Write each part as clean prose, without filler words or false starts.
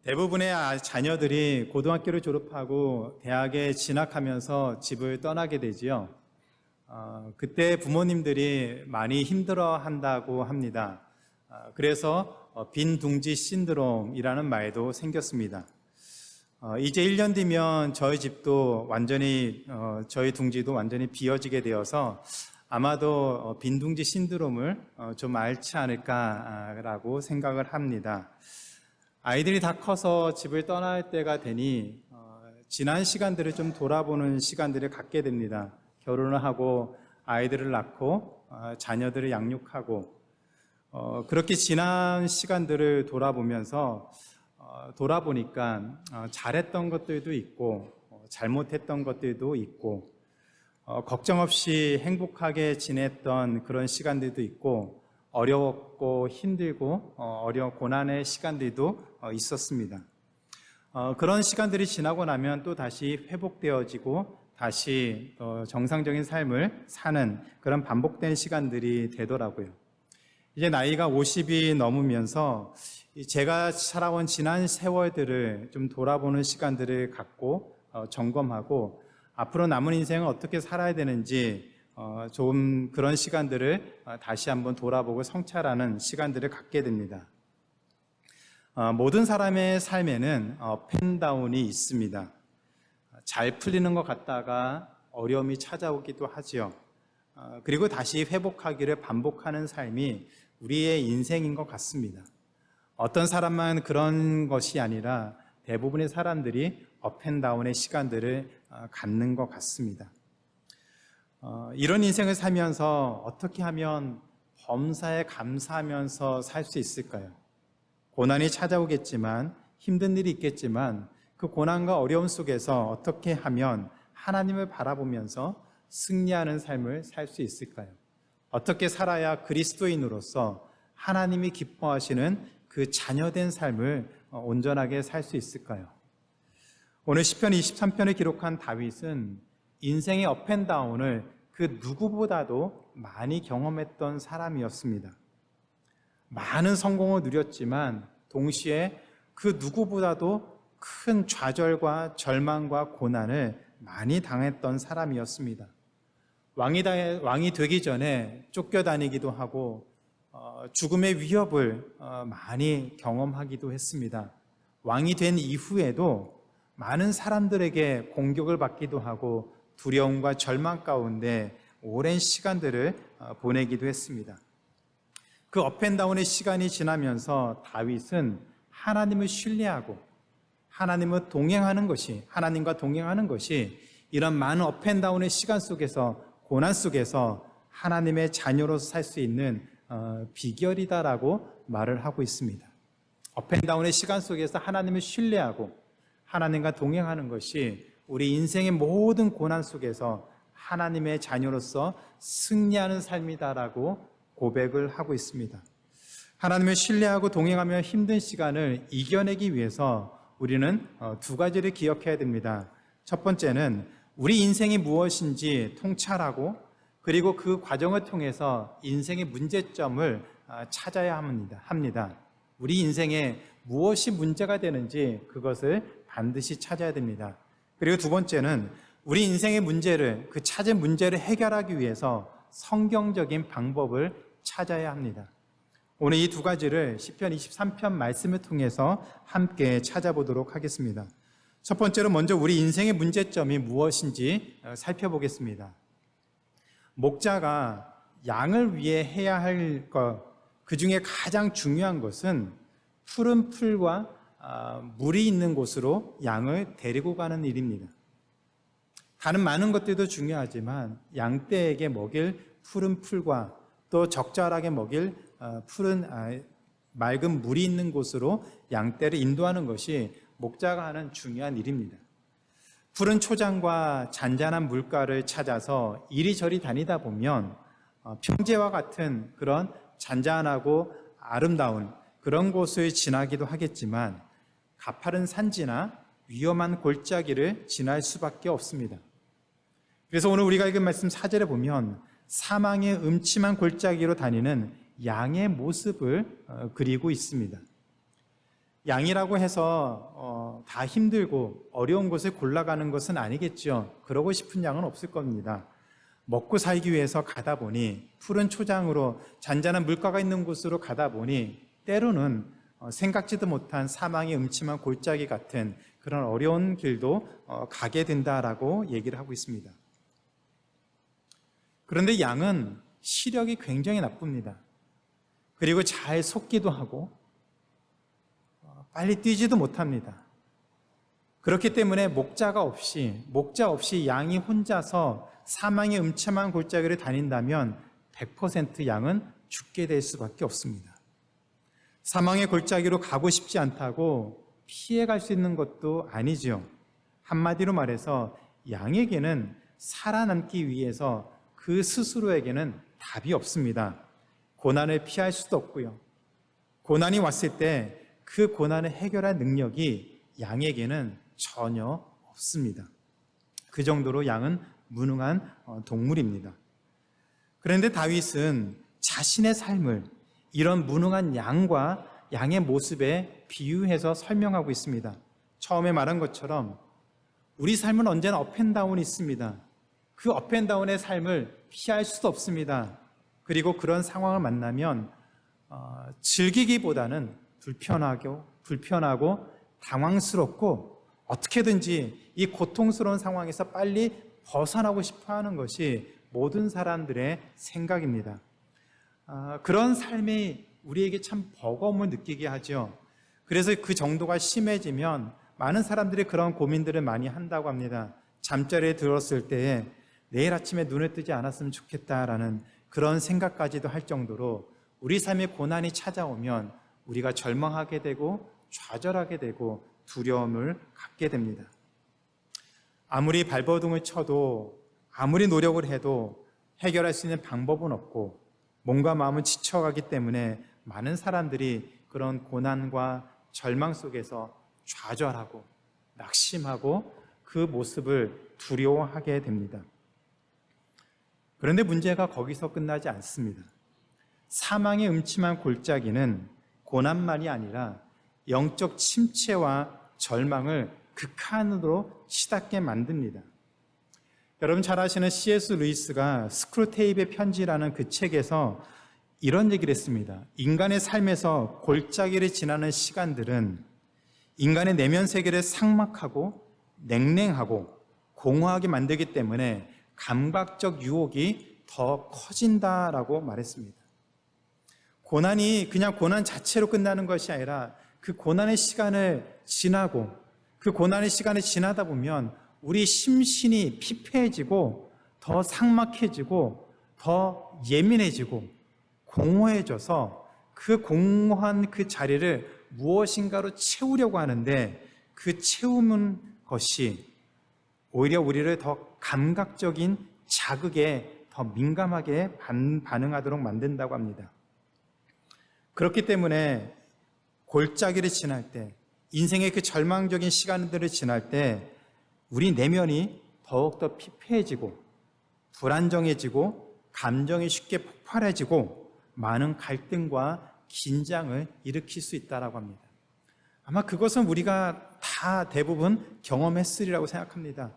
대부분의 자녀들이 고등학교를 졸업하고 대학에 진학하면서 집을 떠나게 되지요. 그때 부모님들이 많이 힘들어 한다고 합니다. 그래서 빈둥지 신드롬이라는 말도 생겼습니다. 이제 1년 뒤면 저희 집도 완전히, 저희 둥지도 완전히 비어지게 되어서 아마도 빈둥지 신드롬을 좀 앓지 않을까라고 생각을 합니다. 아이들이 다 커서 집을 떠날 때가 되니 지난 시간들을 좀 돌아보는 시간들을 갖게 됩니다. 결혼을 하고 아이들을 낳고 자녀들을 양육하고 그렇게 지난 시간들을 돌아보니까 잘했던 것들도 있고 잘못했던 것들도 있고 걱정 없이 행복하게 지냈던 그런 시간들도 있고 어려웠고 힘들고 고난의 시간들도 있었습니다. 그런 시간들이 지나고 나면 또 다시 회복되어지고 다시 정상적인 삶을 사는 그런 반복된 시간들이 되더라고요. 이제 나이가 50이 넘으면서 제가 살아온 지난 세월들을 좀 돌아보는 시간들을 갖고 점검하고 앞으로 남은 인생을 어떻게 살아야 되는지 좀 그런 시간들을 다시 한번 돌아보고 성찰하는 시간들을 갖게 됩니다. 모든 사람의 삶에는 업앤다운이 있습니다. 잘 풀리는 것 같다가 어려움이 찾아오기도 하지요. 그리고 다시 회복하기를 반복하는 삶이 우리의 인생인 것 같습니다. 어떤 사람만 그런 것이 아니라 대부분의 사람들이 업앤다운의 시간들을 갖는 것 같습니다. 이런 인생을 살면서 어떻게 하면 범사에 감사하면서 살 수 있을까요? 고난이 찾아오겠지만 힘든 일이 있겠지만 그 고난과 어려움 속에서 어떻게 하면 하나님을 바라보면서 승리하는 삶을 살 수 있을까요? 어떻게 살아야 그리스도인으로서 하나님이 기뻐하시는 그 자녀된 삶을 온전하게 살 수 있을까요? 오늘 시편 23편을 기록한 다윗은 인생의 업앤다운을 그 누구보다도 많이 경험했던 사람이었습니다. 많은 성공을 누렸지만 동시에 그 누구보다도 큰 좌절과 절망과 고난을 많이 당했던 사람이었습니다. 왕이 되기 전에 쫓겨다니기도 하고 죽음의 위협을 많이 경험하기도 했습니다. 왕이 된 이후에도 많은 사람들에게 공격을 받기도 하고 두려움과 절망 가운데 오랜 시간들을 보내기도 했습니다. 그 업앤다운의 시간이 지나면서 다윗은 하나님을 신뢰하고 하나님과 동행하는 것이 이런 많은 업앤다운의 시간 속에서 고난 속에서 하나님의 자녀로서 살 수 있는 비결이다라고 말을 하고 있습니다. 업앤다운의 시간 속에서 하나님을 신뢰하고 하나님과 동행하는 것이 우리 인생의 모든 고난 속에서 하나님의 자녀로서 승리하는 삶이다라고 고백을 하고 있습니다. 하나님을 신뢰하고 동행하며 힘든 시간을 이겨내기 위해서 우리는 두 가지를 기억해야 됩니다. 첫 번째는 우리 인생이 무엇인지 통찰하고 그리고 그 과정을 통해서 인생의 문제점을 찾아야 합니다. 우리 인생에 무엇이 문제가 되는지 그것을 반드시 찾아야 됩니다. 그리고 두 번째는 우리 인생의 문제를, 그 찾은 문제를 해결하기 위해서 성경적인 방법을 찾아야 합니다. 오늘 이 두 가지를 시편 23편 말씀을 통해서 함께 찾아보도록 하겠습니다. 첫 번째로 먼저 우리 인생의 문제점이 무엇인지 살펴보겠습니다. 목자가 양을 위해 해야 할 것, 그 중에 가장 중요한 것은 푸른 풀과 물이 있는 곳으로 양을 데리고 가는 일입니다. 다른 많은 것들도 중요하지만 양떼에게 먹일 푸른 풀과 또 적절하게 먹일 맑은 물이 있는 곳으로 양떼를 인도하는 것이 목자가 하는 중요한 일입니다. 푸른 초장과 잔잔한 물가를 찾아서 이리저리 다니다 보면 평지와 같은 그런 잔잔하고 아름다운 그런 곳을 지나기도 하겠지만 가파른 산지나 위험한 골짜기를 지날 수밖에 없습니다. 그래서 오늘 우리가 읽은 말씀 4절에 보면 사망의 음침한 골짜기로 다니는 양의 모습을 그리고 있습니다. 양이라고 해서 다 힘들고 어려운 곳을 골라가는 것은 아니겠죠. 그러고 싶은 양은 없을 겁니다. 먹고 살기 위해서 가다 보니, 푸른 초장으로 잔잔한 물가가 있는 곳으로 가다 보니 때로는 생각지도 못한 사망의 음침한 골짜기 같은 그런 어려운 길도 가게 된다라고 얘기를 하고 있습니다. 그런데 양은 시력이 굉장히 나쁩니다. 그리고 잘 속기도 하고 빨리 뛰지도 못합니다. 그렇기 때문에 목자 없이 양이 혼자서 사망의 음침한 골짜기를 다닌다면 100% 양은 죽게 될 수밖에 없습니다. 사망의 골짜기로 가고 싶지 않다고 피해갈 수 있는 것도 아니지요. 한마디로 말해서 양에게는 살아남기 위해서 그 스스로에게는 답이 없습니다. 고난을 피할 수도 없고요. 고난이 왔을 때 그 고난을 해결할 능력이 양에게는 전혀 없습니다. 그 정도로 양은 무능한 동물입니다. 그런데 다윗은 자신의 삶을 이런 무능한 양의 모습에 비유해서 설명하고 있습니다. 처음에 말한 것처럼 우리 삶은 언제나 업앤다운이 있습니다. 그 업앤다운의 삶을 피할 수도 없습니다. 그리고 그런 상황을 만나면 즐기기보다는 불편하고 당황스럽고 어떻게든지 이 고통스러운 상황에서 빨리 벗어나고 싶어하는 것이 모든 사람들의 생각입니다. 그런 삶이 우리에게 참 버거움을 느끼게 하죠. 그래서 그 정도가 심해지면 많은 사람들이 그런 고민들을 많이 한다고 합니다. 잠자리에 들었을 때에 내일 아침에 눈을 뜨지 않았으면 좋겠다라는 그런 생각까지도 할 정도로 우리 삶에 고난이 찾아오면 우리가 절망하게 되고 좌절하게 되고 두려움을 갖게 됩니다. 아무리 발버둥을 쳐도 아무리 노력을 해도 해결할 수 있는 방법은 없고 몸과 마음은 지쳐가기 때문에 많은 사람들이 그런 고난과 절망 속에서 좌절하고 낙심하고 그 모습을 두려워하게 됩니다. 그런데 문제가 거기서 끝나지 않습니다. 사망의 음침한 골짜기는 고난만이 아니라 영적 침체와 절망을 극한으로 치닫게 만듭니다. 여러분 잘 아시는 C.S. 루이스가 스크루테이프의 편지라는 그 책에서 이런 얘기를 했습니다. 인간의 삶에서 골짜기를 지나는 시간들은 인간의 내면 세계를 삭막하고 냉랭하고 공허하게 만들기 때문에 감각적 유혹이 더 커진다라고 말했습니다. 고난이 그냥 고난 자체로 끝나는 것이 아니라 그 고난의 시간을 지나고 그 고난의 시간을 지나다 보면 우리 심신이 피폐해지고 더 삭막해지고 더 예민해지고 공허해져서 그 공허한 그 자리를 무엇인가로 채우려고 하는데 그 채우는 것이 오히려 우리를 더 감각적인 자극에 더 민감하게 반응하도록 만든다고 합니다. 그렇기 때문에 골짜기를 지날 때, 인생의 그 절망적인 시간들을 지날 때 우리 내면이 더욱더 피폐해지고 불안정해지고 감정이 쉽게 폭발해지고 많은 갈등과 긴장을 일으킬 수 있다고 합니다. 아마 그것은 우리가 다 대부분 경험했으리라고 생각합니다.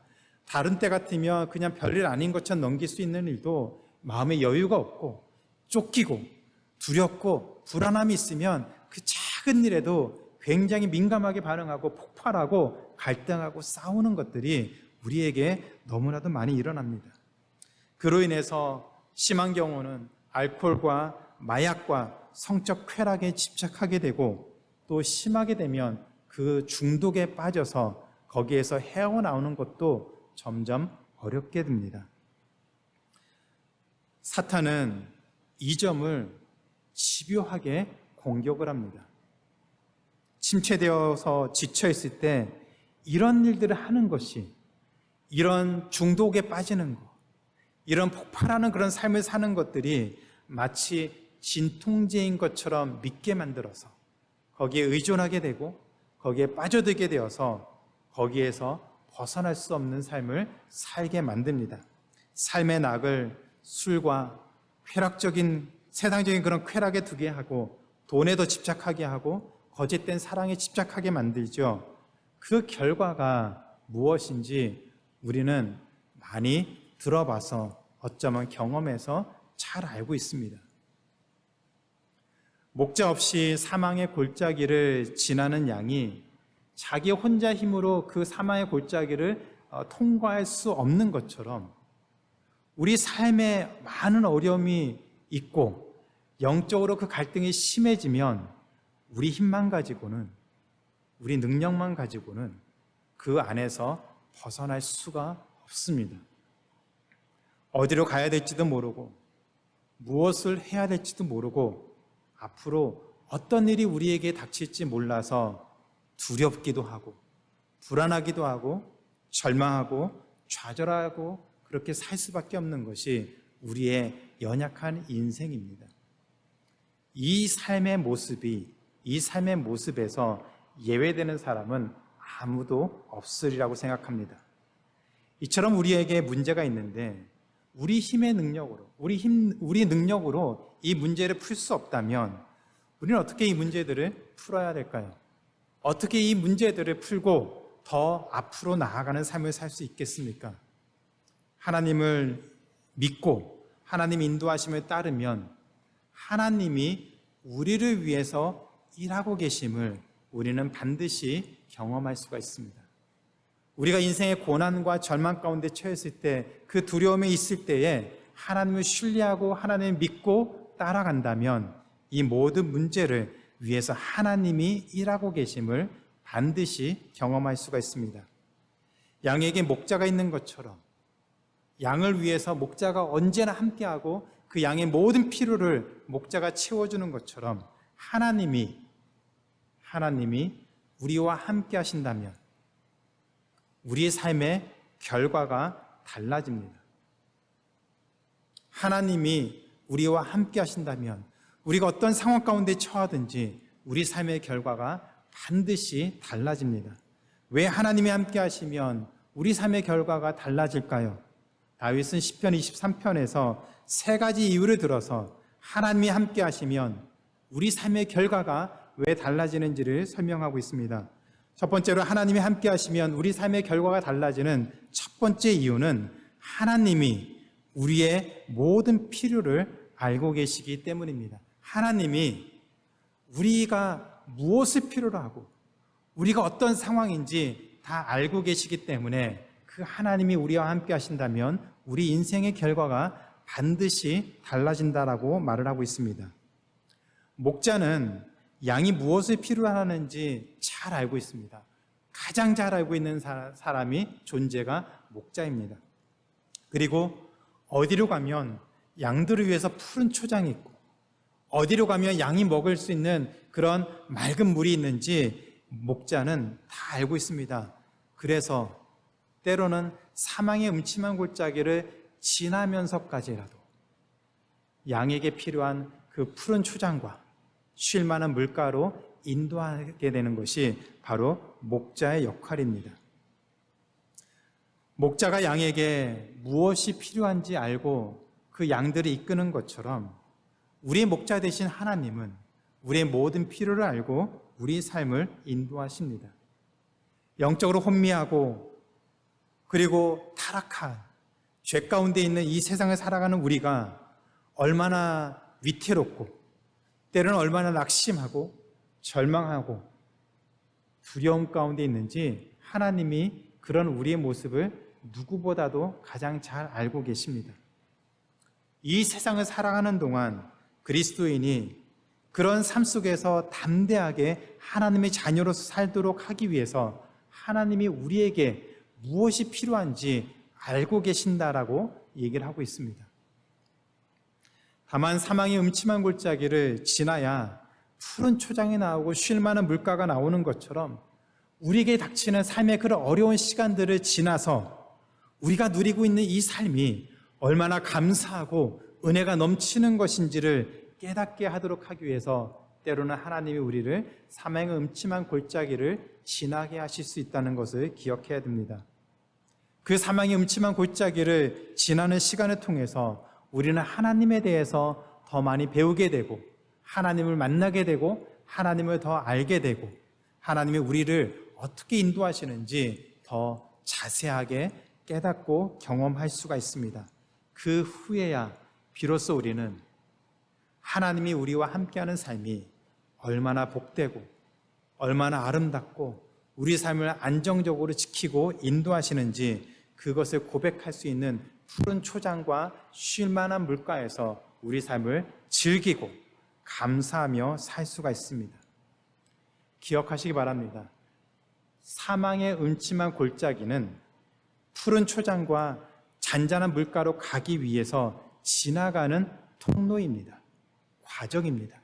다른 때 같으면 그냥 별일 아닌 것처럼 넘길 수 있는 일도 마음에 여유가 없고 쫓기고 두렵고 불안함이 있으면 그 작은 일에도 굉장히 민감하게 반응하고 폭발하고 갈등하고 싸우는 것들이 우리에게 너무나도 많이 일어납니다. 그로 인해서 심한 경우는 알코올과 마약과 성적 쾌락에 집착하게 되고 또 심하게 되면 그 중독에 빠져서 거기에서 헤어나오는 것도 점점 어렵게 됩니다. 사탄은 이 점을 집요하게 공격을 합니다. 침체되어서 지쳐있을 때 이런 일들을 하는 것이, 이런 중독에 빠지는 것, 이런 폭발하는 그런 삶을 사는 것들이 마치 진통제인 것처럼 믿게 만들어서 거기에 의존하게 되고 거기에 빠져들게 되어서 거기에서 벗어날 수 없는 삶을 살게 만듭니다. 삶의 낙을 술과 쾌락적인 세상적인 그런 쾌락에 두게 하고 돈에 더 집착하게 하고 거짓된 사랑에 집착하게 만들죠. 그 결과가 무엇인지 우리는 많이 들어봐서 어쩌면 경험해서 잘 알고 있습니다. 목자 없이 사망의 골짜기를 지나는 양이 자기 혼자 힘으로 그 사망의 골짜기를 통과할 수 없는 것처럼 우리 삶에 많은 어려움이 있고 영적으로 그 갈등이 심해지면 우리 힘만 가지고는, 우리 능력만 가지고는 그 안에서 벗어날 수가 없습니다. 어디로 가야 될지도 모르고 무엇을 해야 될지도 모르고 앞으로 어떤 일이 우리에게 닥칠지 몰라서 두렵기도 하고 불안하기도 하고 절망하고 좌절하고 그렇게 살 수밖에 없는 것이 우리의 연약한 인생입니다. 이 삶의 모습에서 예외되는 사람은 아무도 없으리라고 생각합니다. 이처럼 우리에게 문제가 있는데 우리 힘의 능력으로, 우리 능력으로 이 문제를 풀 수 없다면 우리는 어떻게 이 문제들을 풀어야 될까요? 어떻게 이 문제들을 풀고 더 앞으로 나아가는 삶을 살 수 있겠습니까? 하나님을 믿고 하나님 인도하심을 따르면 하나님이 우리를 위해서 일하고 계심을 우리는 반드시 경험할 수가 있습니다. 우리가 인생의 고난과 절망 가운데 처했을 때, 그 두려움에 있을 때에 하나님을 신뢰하고 하나님을 믿고 따라간다면 이 모든 문제를 위해서 하나님이 일하고 계심을 반드시 경험할 수가 있습니다. 양에게 목자가 있는 것처럼 양을 위해서 목자가 언제나 함께하고 그 양의 모든 필요를 목자가 채워주는 것처럼 하나님이 우리와 함께 하신다면 우리의 삶의 결과가 달라집니다. 하나님이 우리와 함께 하신다면 우리가 어떤 상황 가운데 처하든지 우리 삶의 결과가 반드시 달라집니다. 왜 하나님이 함께 하시면 우리 삶의 결과가 달라질까요? 다윗은 시편 23편에서 세 가지 이유를 들어서 하나님이 함께 하시면 우리 삶의 결과가 왜 달라지는지를 설명하고 있습니다. 첫 번째로 하나님이 함께 하시면 우리 삶의 결과가 달라지는 첫 번째 이유는 하나님이 우리의 모든 필요를 알고 계시기 때문입니다. 하나님이 우리가 무엇을 필요로 하고 우리가 어떤 상황인지 다 알고 계시기 때문에 그 하나님이 우리와 함께 하신다면 우리 인생의 결과가 반드시 달라진다라고 말을 하고 있습니다. 목자는 양이 무엇을 필요로 하는지 잘 알고 있습니다. 가장 잘 알고 있는 사람이 존재가 목자입니다. 그리고 어디로 가면 양들을 위해서 푸른 초장이 있고 어디로 가면 양이 먹을 수 있는 그런 맑은 물이 있는지 목자는 다 알고 있습니다. 그래서 때로는 사망의 음침한 골짜기를 지나면서까지라도 양에게 필요한 그 푸른 초장과 쉴 만한 물가로 인도하게 되는 것이 바로 목자의 역할입니다. 목자가 양에게 무엇이 필요한지 알고 그 양들을 이끄는 것처럼 우리의 목자 되신 하나님은 우리의 모든 필요를 알고 우리 삶을 인도하십니다. 영적으로 혼미하고 그리고 타락한 죄 가운데 있는 이 세상을 살아가는 우리가 얼마나 위태롭고 때로는 얼마나 낙심하고 절망하고 두려움 가운데 있는지 하나님이 그런 우리의 모습을 누구보다도 가장 잘 알고 계십니다. 이 세상을 살아가는 동안 그리스도인이 그런 삶 속에서 담대하게 하나님의 자녀로서 살도록 하기 위해서 하나님이 우리에게 무엇이 필요한지 알고 계신다라고 얘기를 하고 있습니다. 다만 사망의 음침한 골짜기를 지나야 푸른 초장이 나오고 쉴 만한 물가가 나오는 것처럼 우리에게 닥치는 삶의 그런 어려운 시간들을 지나서 우리가 누리고 있는 이 삶이 얼마나 감사하고 은혜가 넘치는 것인지를 깨닫게 하도록 하기 위해서 때로는 하나님이 우리를 사망의 음침한 골짜기를 지나게 하실 수 있다는 것을 기억해야 됩니다. 그 사망의 음침한 골짜기를 지나는 시간을 통해서 우리는 하나님에 대해서 더 많이 배우게 되고 하나님을 만나게 되고 하나님을 더 알게 되고 하나님이 우리를 어떻게 인도하시는지 더 자세하게 깨닫고 경험할 수가 있습니다. 그 후에야 비로소 우리는 하나님이 우리와 함께하는 삶이 얼마나 복되고 얼마나 아름답고 우리 삶을 안정적으로 지키고 인도하시는지 그것을 고백할 수 있는 푸른 초장과 쉴만한 물가에서 우리 삶을 즐기고 감사하며 살 수가 있습니다. 기억하시기 바랍니다. 사망의 음침한 골짜기는 푸른 초장과 잔잔한 물가로 가기 위해서 지나가는 통로입니다. 과정입니다.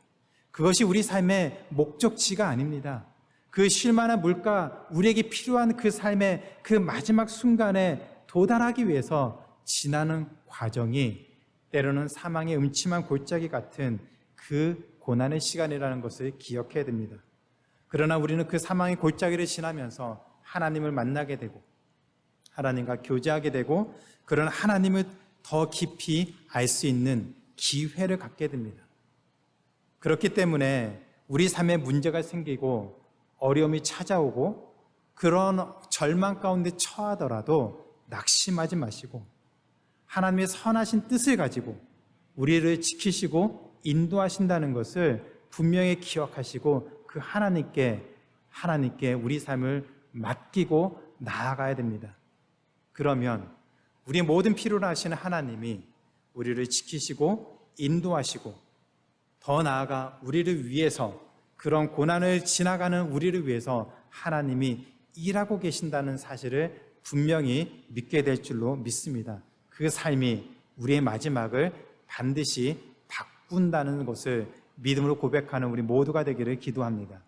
그것이 우리 삶의 목적지가 아닙니다. 그 쉴만한 물가, 우리에게 필요한 그 삶의 그 마지막 순간에 도달하기 위해서 지나는 과정이 때로는 사망의 음침한 골짜기 같은 그 고난의 시간이라는 것을 기억해야 됩니다. 그러나 우리는 그 사망의 골짜기를 지나면서 하나님을 만나게 되고 하나님과 교제하게 되고 그런 하나님을 더 깊이 알 수 있는 기회를 갖게 됩니다. 그렇기 때문에 우리 삶에 문제가 생기고 어려움이 찾아오고 그런 절망 가운데 처하더라도 낙심하지 마시고 하나님의 선하신 뜻을 가지고 우리를 지키시고 인도하신다는 것을 분명히 기억하시고 그 하나님께 우리 삶을 맡기고 나아가야 됩니다. 그러면 우리의 모든 필요로 하시는 하나님이 우리를 지키시고 인도하시고 더 나아가 우리를 위해서 그런 고난을 지나가는 우리를 위해서 하나님이 일하고 계신다는 사실을 분명히 믿게 될 줄로 믿습니다. 그 삶이 우리의 마지막을 반드시 바꾼다는 것을 믿음으로 고백하는 우리 모두가 되기를 기도합니다.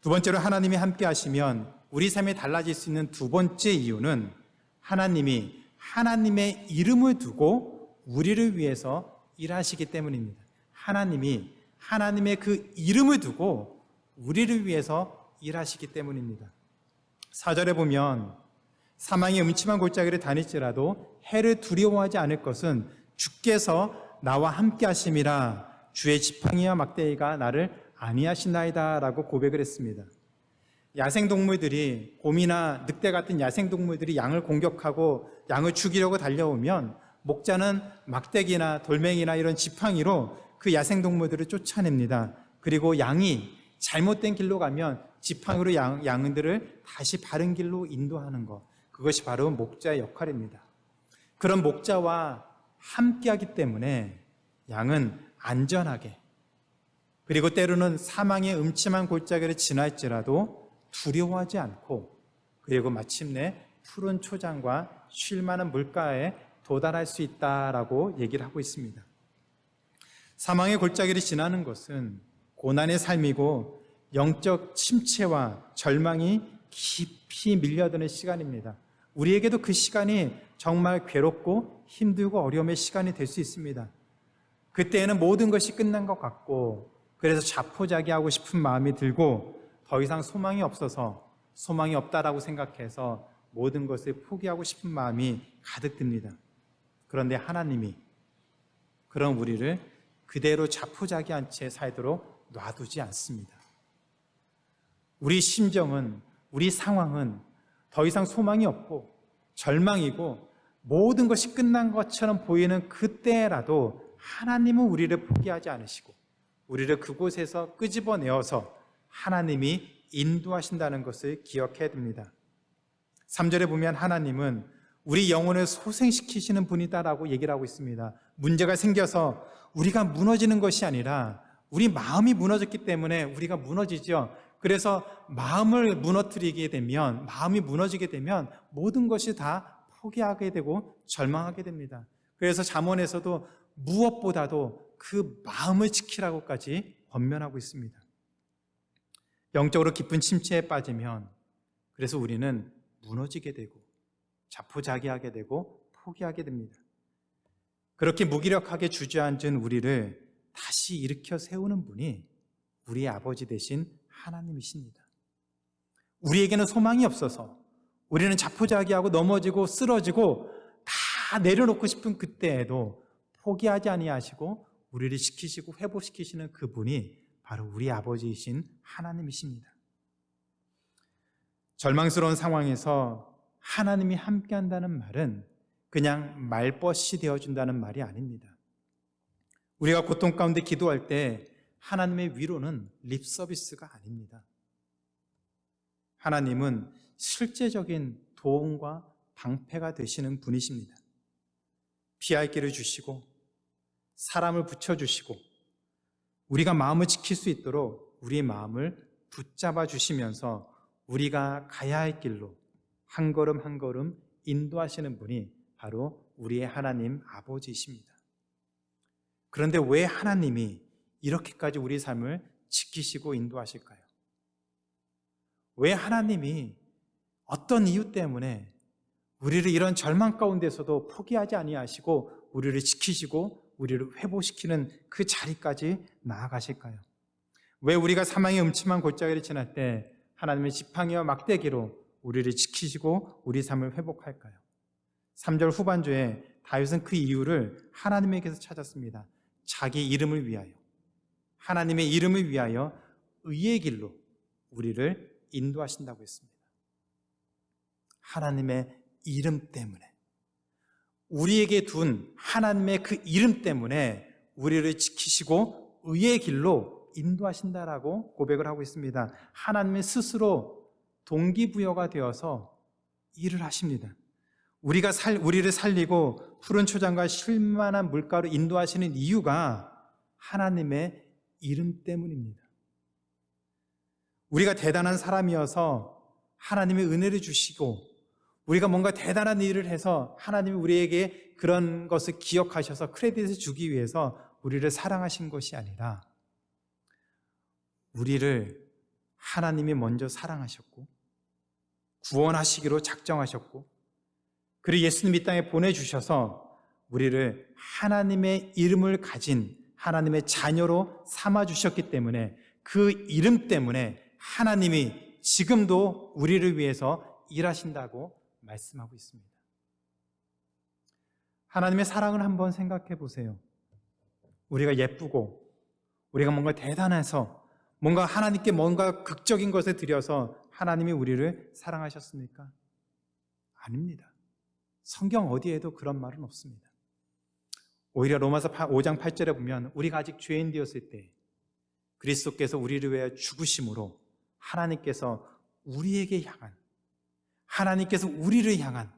두 번째로 하나님이 함께 하시면 우리 삶이 달라질 수 있는 두 번째 이유는 하나님이 하나님의 이름을 두고 우리를 위해서 일하시기 때문입니다. 하나님이 하나님의 그 이름을 두고 우리를 위해서 일하시기 때문입니다. 4절에 보면 사망의 음침한 골짜기를 다닐지라도 해를 두려워하지 않을 것은 주께서 나와 함께 하심이라 주의 지팡이와 막대기가 나를 안위하시나이다 라고 고백을 했습니다. 야생동물들이 곰이나 늑대 같은 야생동물들이 양을 공격하고 양을 죽이려고 달려오면 목자는 막대기나 돌멩이나 이런 지팡이로 그 야생동물들을 쫓아냅니다. 그리고 양이 잘못된 길로 가면 지팡이로 양들을 다시 바른 길로 인도하는 것, 그것이 바로 목자의 역할입니다. 그런 목자와 함께하기 때문에 양은 안전하게 그리고 때로는 사망의 음침한 골짜기를 지날지라도 두려워하지 않고 그리고 마침내 푸른 초장과 쉴만한 물가에 도달할 수 있다라고 얘기를 하고 있습니다. 사망의 골짜기를 지나는 것은 고난의 삶이고 영적 침체와 절망이 깊이 밀려드는 시간입니다. 우리에게도 그 시간이 정말 괴롭고 힘들고 어려움의 시간이 될 수 있습니다. 그때에는 모든 것이 끝난 것 같고 그래서 자포자기하고 싶은 마음이 들고 더 이상 소망이 없어서 소망이 없다라고 생각해서 모든 것을 포기하고 싶은 마음이 가득 듭니다. 그런데 하나님이 그런 우리를 그대로 자포자기한 채 살도록 놔두지 않습니다. 우리 심정은, 우리 상황은 더 이상 소망이 없고 절망이고 모든 것이 끝난 것처럼 보이는 그때라도 하나님은 우리를 포기하지 않으시고 우리를 그곳에서 끄집어내어서 하나님이 인도하신다는 것을 기억해야 됩니다. 3절에 보면 하나님은 우리 영혼을 소생시키시는 분이다라고 얘기를 하고 있습니다. 문제가 생겨서 우리가 무너지는 것이 아니라 우리 마음이 무너졌기 때문에 우리가 무너지죠. 그래서 마음을 무너뜨리게 되면, 마음이 무너지게 되면 모든 것이 다 포기하게 되고 절망하게 됩니다. 그래서 잠언에서도 무엇보다도 그 마음을 지키라고까지 권면하고 있습니다. 영적으로 깊은 침체에 빠지면 그래서 우리는 무너지게 되고 자포자기하게 되고 포기하게 됩니다. 그렇게 무기력하게 주저앉은 우리를 다시 일으켜 세우는 분이 우리의 아버지 되신 하나님이십니다. 우리에게는 소망이 없어서 우리는 자포자기하고 넘어지고 쓰러지고 다 내려놓고 싶은 그때에도 포기하지 아니하시고 우리를 지키시고 회복시키시는 그분이 바로 우리 아버지이신 하나님이십니다. 절망스러운 상황에서 하나님이 함께한다는 말은 그냥 말벗이 되어준다는 말이 아닙니다. 우리가 고통 가운데 기도할 때 하나님의 위로는 립서비스가 아닙니다. 하나님은 실제적인 도움과 방패가 되시는 분이십니다. 피할 길을 주시고 사람을 붙여주시고 우리가 마음을 지킬 수 있도록 우리의 마음을 붙잡아 주시면서 우리가 가야 할 길로 한 걸음 한 걸음 인도하시는 분이 바로 우리의 하나님 아버지이십니다. 그런데 왜 하나님이 이렇게까지 우리 삶을 지키시고 인도하실까요? 왜 하나님이 어떤 이유 때문에 우리를 이런 절망 가운데서도 포기하지 아니하시고 우리를 지키시고 우리를 회복시키는 그 자리까지 나아가실까요? 왜 우리가 사망의 음침한 골짜기를 지날 때 하나님의 지팡이와 막대기로 우리를 지키시고 우리 삶을 회복할까요? 3절 후반주에 다윗은 그 이유를 하나님에게서 찾았습니다. 자기 이름을 위하여, 하나님의 이름을 위하여 의의 길로 우리를 인도하신다고 했습니다. 하나님의 이름 때문에, 우리에게 둔 하나님의 그 이름 때문에 우리를 지키시고 의의 길로 인도하신다라고 고백을 하고 있습니다. 하나님의 스스로 동기부여가 되어서 일을 하십니다. 우리를 살리고 푸른 초장과 쉴만한 물가로 인도하시는 이유가 하나님의 이름 때문입니다. 우리가 대단한 사람이어서 하나님의 은혜를 주시고 우리가 뭔가 대단한 일을 해서 하나님이 우리에게 그런 것을 기억하셔서 크레딧을 주기 위해서 우리를 사랑하신 것이 아니라 우리를 하나님이 먼저 사랑하셨고 구원하시기로 작정하셨고 그리고 예수님 이 땅에 보내주셔서 우리를 하나님의 이름을 가진 하나님의 자녀로 삼아주셨기 때문에 그 이름 때문에 하나님이 지금도 우리를 위해서 일하신다고 말씀하고 있습니다. 하나님의 사랑을 한번 생각해 보세요. 우리가 예쁘고 우리가 뭔가 대단해서 뭔가 하나님께 뭔가 극적인 것을 드려서 하나님이 우리를 사랑하셨습니까? 아닙니다. 성경 어디에도 그런 말은 없습니다. 오히려 로마서 5장 8절에 보면 우리가 아직 죄인 되었을 때 그리스도께서 우리를 위해 죽으심으로 하나님께서 우리에게 향한 하나님께서 우리를 향한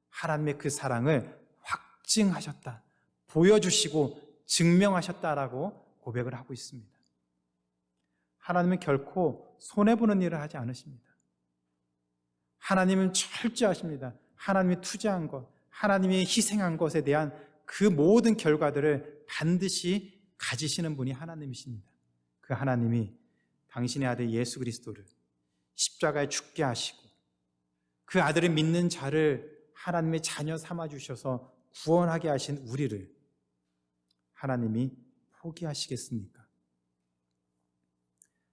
하나님의 그 사랑을 확증하셨다, 보여주시고 증명하셨다라고 고백을 하고 있습니다. 하나님은 결코 손해보는 일을 하지 않으십니다. 하나님은 철저하십니다. 하나님이 투자한 것, 하나님이 희생한 것에 대한 그 모든 결과들을 반드시 가지시는 분이 하나님이십니다. 그 하나님이 당신의 아들 예수 그리스도를 십자가에 죽게 하시고 그 아들을 믿는 자를 하나님의 자녀 삼아주셔서 구원하게 하신 우리를 하나님이 포기하시겠습니까?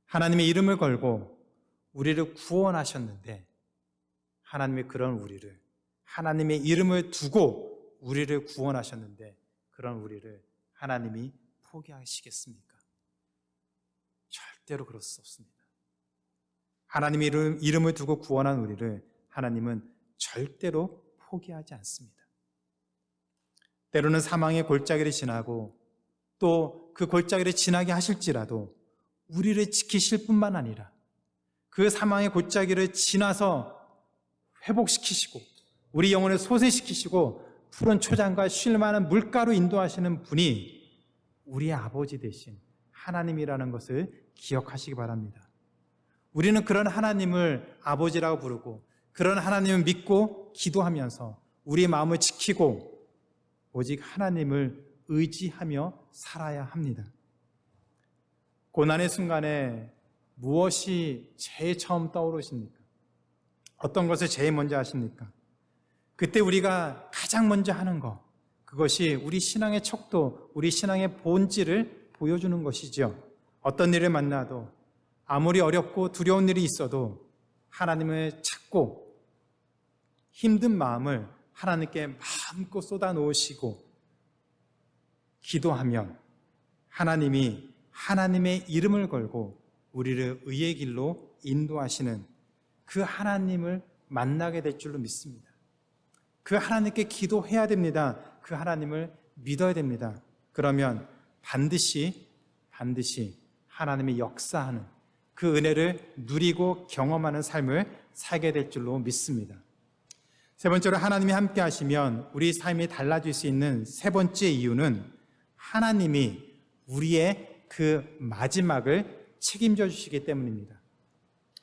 하나님의 이름을 걸고 우리를 구원하셨는데 하나님의 그런 우리를 하나님의 이름을 두고 우리를 구원하셨는데 그런 우리를 하나님이 포기하시겠습니까? 절대로 그럴 수 없습니다. 하나님의 이름을 두고 구원한 우리를 하나님은 절대로 포기하지 않습니다. 때로는 사망의 골짜기를 지나고 또 그 골짜기를 지나게 하실지라도 우리를 지키실 뿐만 아니라 그 사망의 골짜기를 지나서 회복시키시고 우리 영혼을 소생시키시고 푸른 초장과 쉴 만한 물가로 인도하시는 분이 우리의 아버지 되신 하나님이라는 것을 기억하시기 바랍니다. 우리는 그런 하나님을 아버지라고 부르고 그런 하나님을 믿고 기도하면서 우리의 마음을 지키고 오직 하나님을 의지하며 살아야 합니다. 고난의 순간에 무엇이 제일 처음 떠오르십니까? 어떤 것을 제일 먼저 하십니까? 그때 우리가 가장 먼저 하는 것, 그것이 우리 신앙의 척도, 우리 신앙의 본질을 보여주는 것이죠. 어떤 일을 만나도 아무리 어렵고 두려운 일이 있어도 하나님을 찾고 힘든 마음을 하나님께 마음껏 쏟아놓으시고 기도하면 하나님이 하나님의 이름을 걸고 우리를 의의 길로 인도하시는 그 하나님을 만나게 될 줄로 믿습니다. 그 하나님께 기도해야 됩니다. 그 하나님을 믿어야 됩니다. 그러면 반드시 하나님의 역사하는 그 은혜를 누리고 경험하는 삶을 살게 될 줄로 믿습니다. 세 번째로 하나님이 함께 하시면 우리 삶이 달라질 수 있는 세 번째 이유는 하나님이 우리의 그 마지막을 책임져 주시기 때문입니다.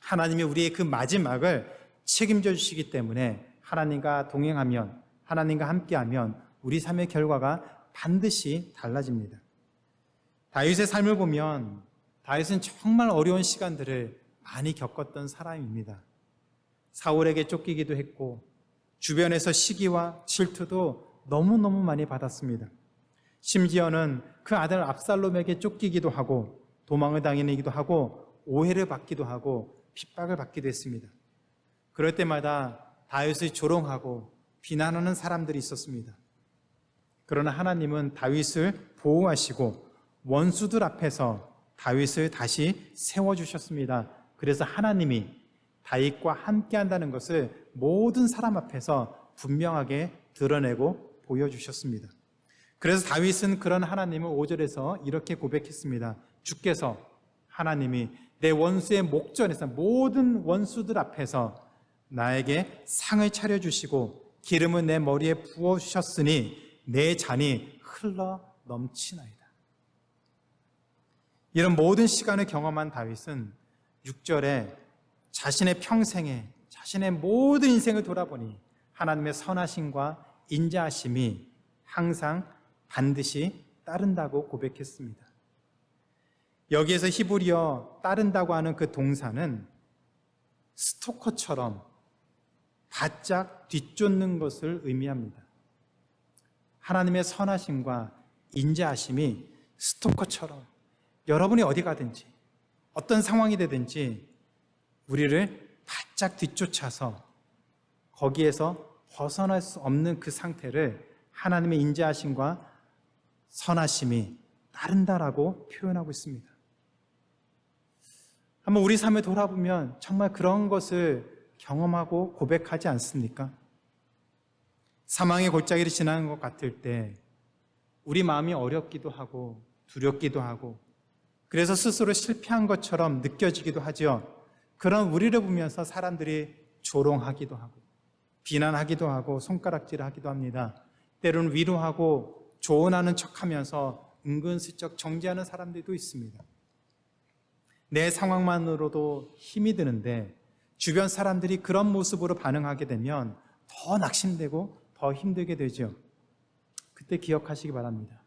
하나님이 우리의 그 마지막을 책임져 주시기 때문에 하나님과 동행하면, 하나님과 함께하면 우리 삶의 결과가 반드시 달라집니다. 다윗의 삶을 보면 다윗은 정말 어려운 시간들을 많이 겪었던 사람입니다. 사울에게 쫓기기도 했고 주변에서 시기와 질투도 너무너무 많이 받았습니다. 심지어는 그 아들 압살롬에게 쫓기기도 하고 도망을 당하기도 하고 오해를 받기도 하고 핍박을 받기도 했습니다. 그럴 때마다 다윗을 조롱하고 비난하는 사람들이 있었습니다. 그러나 하나님은 다윗을 보호하시고 원수들 앞에서 다윗을 다시 세워주셨습니다. 그래서 하나님이 다윗과 함께한다는 것을 모든 사람 앞에서 분명하게 드러내고 보여주셨습니다. 그래서 다윗은 그런 하나님을 5절에서 이렇게 고백했습니다. 주께서 하나님이 내 원수의 목전에서 모든 원수들 앞에서 나에게 상을 차려주시고 기름을 내 머리에 부어주셨으니 내 잔이 흘러 넘치나이다. 이런 모든 시간을 경험한 다윗은 6절에 자신의 평생에 자신의 모든 인생을 돌아보니 하나님의 선하심과 인자하심이 항상 반드시 따른다고 고백했습니다. 여기에서 히브리어 따른다고 하는 그 동사는 스토커처럼 바짝 뒤쫓는 것을 의미합니다. 하나님의 선하심과 인자하심이 스토커처럼 여러분이 어디 가든지 어떤 상황이 되든지 우리를 바짝 뒤쫓아서 거기에서 벗어날 수 없는 그 상태를 하나님의 인자하심과 선하심이 따른다라고 표현하고 있습니다. 한번 우리 삶을 돌아보면 정말 그런 것을 경험하고 고백하지 않습니까? 사망의 골짜기를 지나는 것 같을 때 우리 마음이 어렵기도 하고 두렵기도 하고 그래서 스스로 실패한 것처럼 느껴지기도 하죠. 그런 우리를 보면서 사람들이 조롱하기도 하고 비난하기도 하고 손가락질을 하기도 합니다. 때로는 위로하고 조언하는 척하면서 은근슬쩍 정죄하는 사람들도 있습니다. 내 상황만으로도 힘이 드는데 주변 사람들이 그런 모습으로 반응하게 되면 더 낙심되고 더 힘들게 되죠. 그때 기억하시기 바랍니다.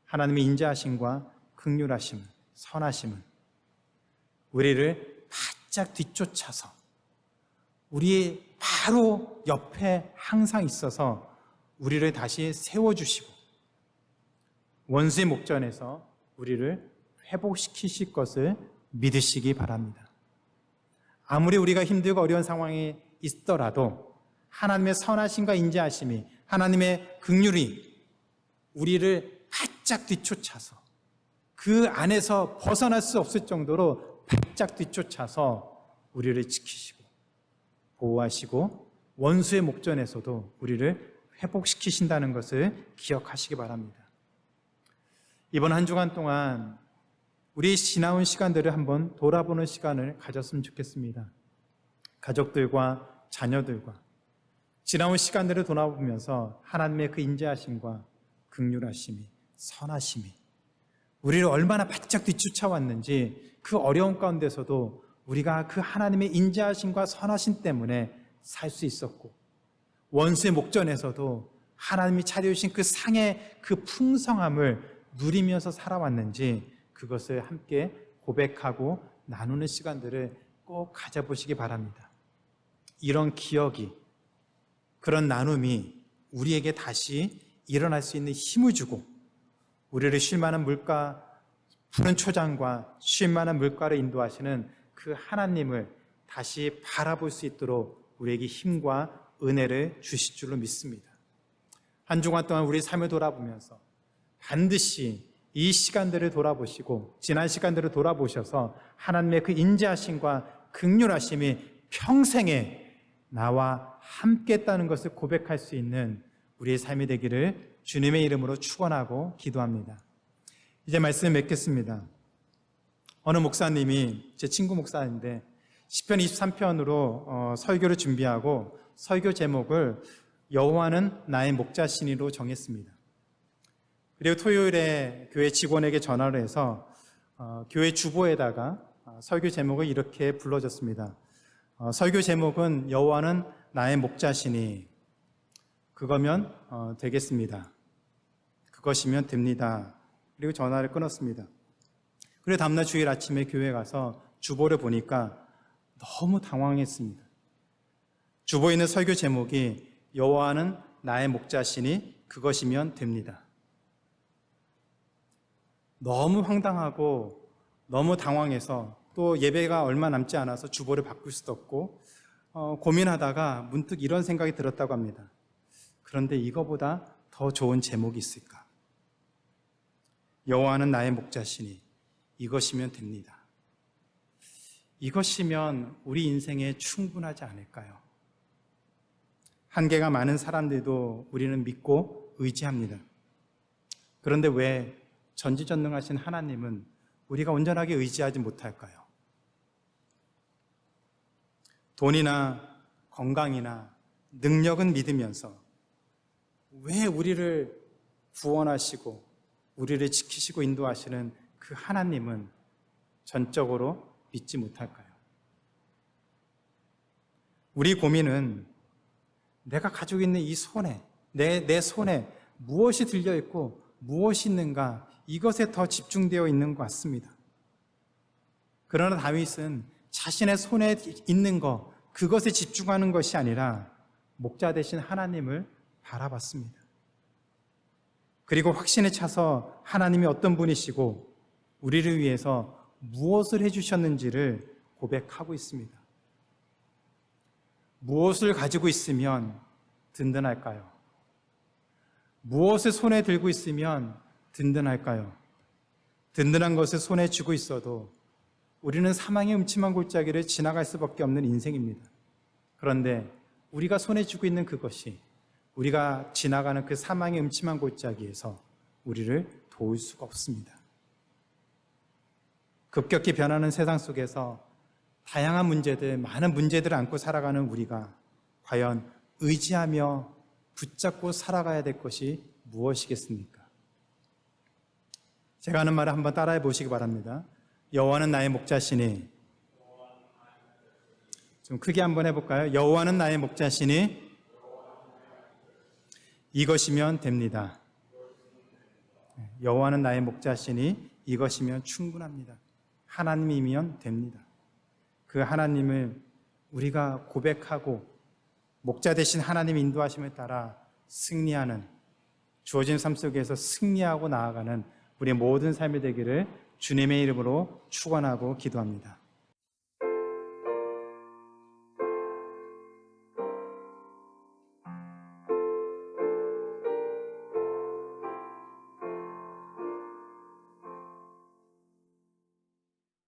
하나님의 인자하심과 긍휼하심, 선하심은 우리를 바짝 뒤쫓아서 우리의 바로 옆에 항상 있어서 우리를 다시 세워주시고 원수의 목전에서 우리를 회복시키실 것을 믿으시기 바랍니다. 아무리 우리가 힘들고 어려운 상황에 있더라도 하나님의 선하심과 인자하심이 하나님의 긍휼이 우리를 바짝 뒤쫓아서 그 안에서 벗어날 수 없을 정도로 바짝 뒤쫓아서 우리를 지키시고 보호하시고 원수의 목전에서도 우리를 회복시키신다는 것을 기억하시기 바랍니다. 이번 한 주간 동안 우리 지나온 시간들을 한번 돌아보는 시간을 가졌으면 좋겠습니다. 가족들과 자녀들과 지나온 시간들을 돌아보면서 하나님의 그 인자하심과 긍휼하심이 선하심이 우리를 얼마나 바짝 뒤쫓아왔는지 그 어려운 가운데서도 우리가 그 하나님의 인자하심과 선하심 때문에 살 수 있었고 원수의 목전에서도 하나님이 차려주신 그 상의 그 풍성함을 누리면서 살아왔는지 그것을 함께 고백하고 나누는 시간들을 꼭 가져보시기 바랍니다. 이런 기억이 그런 나눔이 우리에게 다시 일어날 수 있는 힘을 주고 우리를 쉴만한 물가, 푸른 초장과 쉴만한 물가를 인도하시는 그 하나님을 다시 바라볼 수 있도록 우리에게 힘과 은혜를 주실 줄로 믿습니다. 한 주간 동안 우리 삶을 돌아보면서 반드시 이 시간들을 돌아보시고 지난 시간들을 돌아보셔서 하나님의 그 인자하심과 긍휼하심이 평생에 나와 함께 했다는 것을 고백할 수 있는 우리의 삶이 되기를 주님의 이름으로 축원하고 기도합니다. 이제 말씀을 맺겠습니다. 어느 목사님이, 제 친구 목사인데 시편 23편으로 설교를 준비하고 설교 제목을 여호와는 나의 목자시니로 정했습니다. 그리고 토요일에 교회 직원에게 전화를 해서 교회 주보에다가 설교 제목을 이렇게 불러줬습니다. 설교 제목은 여호와는 나의 목자시니 그거면 되겠습니다. 그것이면 됩니다. 그리고 전화를 끊었습니다. 그리고 다음날 주일 아침에 교회 가서 주보를 보니까 너무 당황했습니다. 주보에 있는 설교 제목이 여호와는 나의 목자시니 그것이면 됩니다. 너무 황당하고 너무 당황해서 또 예배가 얼마 남지 않아서 주보를 바꿀 수도 없고 고민하다가 문득 이런 생각이 들었다고 합니다. 그런데 이거보다 더 좋은 제목이 있을까? 여호와는 나의 목자시니 이것이면 됩니다. 이것이면 우리 인생에 충분하지 않을까요? 한계가 많은 사람들도 우리는 믿고 의지합니다. 그런데 왜 전지전능하신 하나님은 우리가 온전하게 의지하지 못할까요? 돈이나 건강이나 능력은 믿으면서 왜 우리를 구원하시고 우리를 지키시고 인도하시는 그 하나님은 전적으로 믿지 못할까요? 우리 고민은 내가 가지고 있는 이 손에, 내 손에 무엇이 들려있고 무엇이 있는가, 이것에 더 집중되어 있는 것 같습니다. 그러나 다윗은 자신의 손에 있는 것, 그것에 집중하는 것이 아니라 목자 되신 하나님을 바라봤습니다. 그리고 확신에 차서 하나님이 어떤 분이시고 우리를 위해서 무엇을 해주셨는지를 고백하고 있습니다. 무엇을 가지고 있으면 든든할까요? 무엇을 손에 들고 있으면 든든할까요? 든든한 것을 손에 쥐고 있어도 우리는 사망의 음침한 골짜기를 지나갈 수밖에 없는 인생입니다. 그런데 우리가 손에 쥐고 있는 그것이 우리가 지나가는 그 사망의 음침한 골짜기에서 우리를 도울 수가 없습니다. 급격히 변하는 세상 속에서 다양한 문제들, 많은 문제들을 안고 살아가는 우리가 과연 의지하며 붙잡고 살아가야 될 것이 무엇이겠습니까? 제가 하는 말을 한번 따라해 보시기 바랍니다. 여호와는 나의 목자시니, 좀 크게 한번 해볼까요? 여호와는 나의 목자시니 이것이면 됩니다. 여호와는 나의 목자시니 이것이면 충분합니다. 하나님이면 됩니다. 그 하나님을 우리가 고백하고 목자 되신 하나님 인도하심에 따라 승리하는, 주어진 삶 속에서 승리하고 나아가는 우리의 모든 삶이 되기를 주님의 이름으로 축원하고 기도합니다.